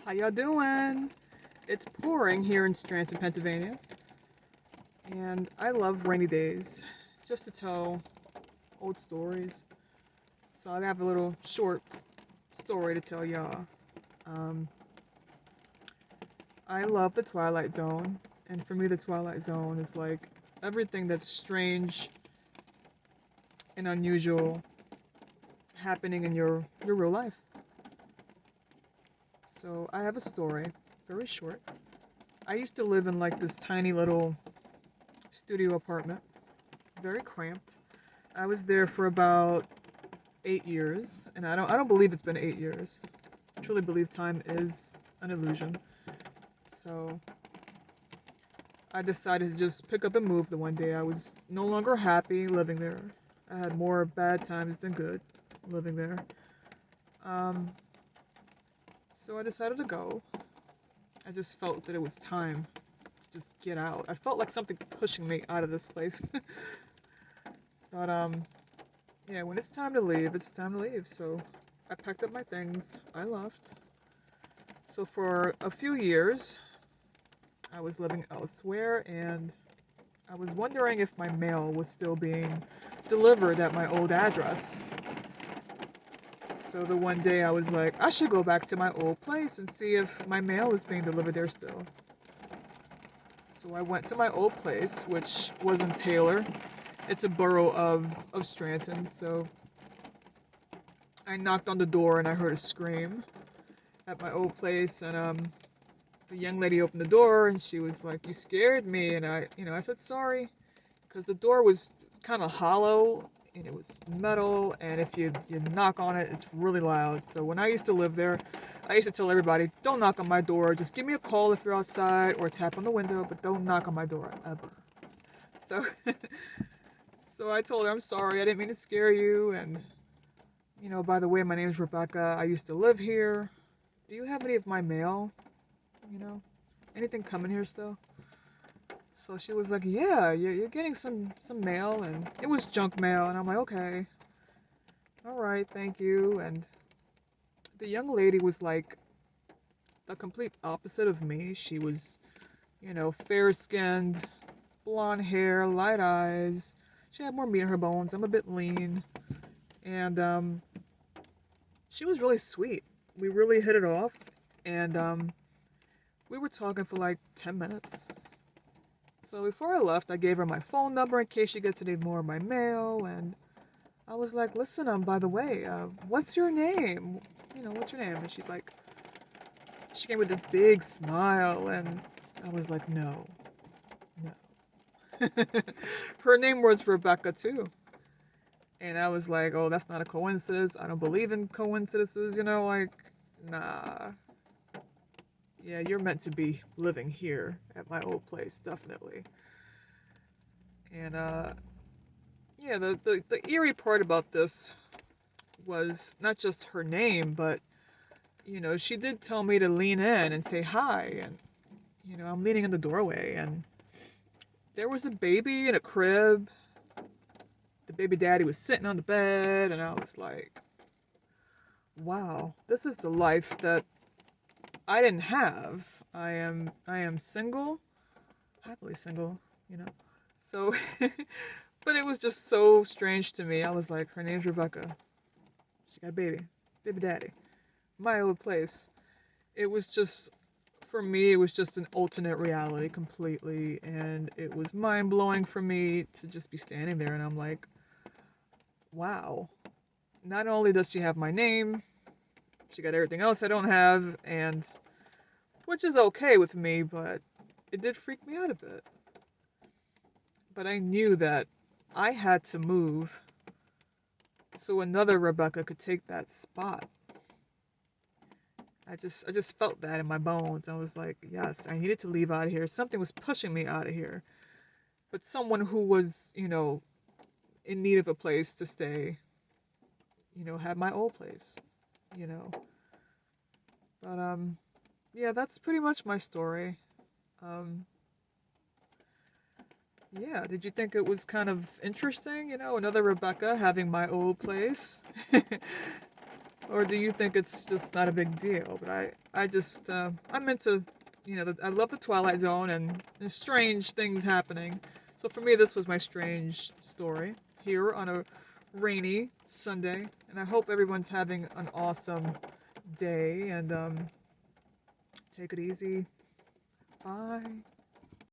How y'all doing? It's pouring here in Scranton, Pennsylvania, and I love rainy days just to tell old stories. So I have a little short story to tell y'all. Um, I love the Twilight Zone, and for me, the Twilight Zone is like everything that's strange and unusual happening in your real life. So I have a story, very short. I used to live in like this tiny little studio apartment, very cramped. I was there for about 8 years, and I don't believe it's been 8 years. I truly believe time is an illusion. So I decided to just pick up and move the one day. I was no longer happy living there. I had more bad times than good living there. Um, so I decided to go. I just felt that it was time to just get out. I felt like something pushing me out of this place. But yeah, when it's time to leave, it's time to leave. So I packed up my things. I left. So for a few years, I was living elsewhere, and I was wondering if my mail was still being delivered at my old address. So the one day I was like, I should go back to my old place and see if my mail is being delivered there still. So I went to my old place, which was in Taylor. It's a borough of Scranton, so I knocked on the door and I heard a scream at my old place, and the young lady opened the door and she was like, "You scared me," and I said sorry, because the door was kind of hollow and it was metal, and if you knock on it, it's really loud. So when I used to live there, I used to tell everybody, "Don't knock on my door. Just give me a call if you're outside or tap on the window, but don't knock on my door ever." So so I told her, "I'm sorry. I didn't mean to scare you, and by the way, my name's Rebecca. I used to live here. Do you have any of my mail? You know, anything coming here still?" So she was like, "Yeah, you're getting some mail," and it was junk mail, and I'm like, "Okay, all right, thank you." And the young lady was like the complete opposite of me. She was, fair skinned, blonde hair, light eyes. She had more meat in her bones. I'm a bit lean, and she was really sweet. We really hit it off, and we were talking for like 10 minutes. So before I left, I gave her my phone number in case she gets any more of my mail, and I was like, "Listen, by the way, what's your name? What's your name?" And she's like, she came with this big smile, and I was like, "No, no." Her name was Rebecca too, and I was like, "Oh, that's not a coincidence. I don't believe in coincidences. Like, nah. Yeah, you're meant to be living here at my old place, definitely." And yeah, the eerie part about this was not just her name, but she did tell me to lean in and say hi, and I'm leaning in the doorway, and there was a baby in a crib. The baby daddy was sitting on the bed, and I was like, "Wow, this is the life that I didn't have. I am single, happily single, you know." So, but it was just so strange to me. I was like, her name's Rebecca. She got a baby daddy, my old place. It was just, for me, it was just an alternate reality completely, and it was mind blowing for me to just be standing there, and I'm like, wow. Not only does she have my name, she got everything else I don't have, and which is okay with me, but it did freak me out a bit. But I knew that I had to move so another Rebecca could take that spot. I just felt that in my bones. I was like, yes, I needed to leave out of here. Something was pushing me out of here. But someone who was, in need of a place to stay, had my old place, you know. But yeah, that's pretty much my story. Um yeah, did you think it was kind of interesting, another Rebecca having my old place? Or do you think it's just not a big deal? But I'm into, I love the Twilight Zone and strange things happening. So for me, this was my strange story here on a rainy Sunday. And I hope everyone's having an awesome day and take it easy. Bye.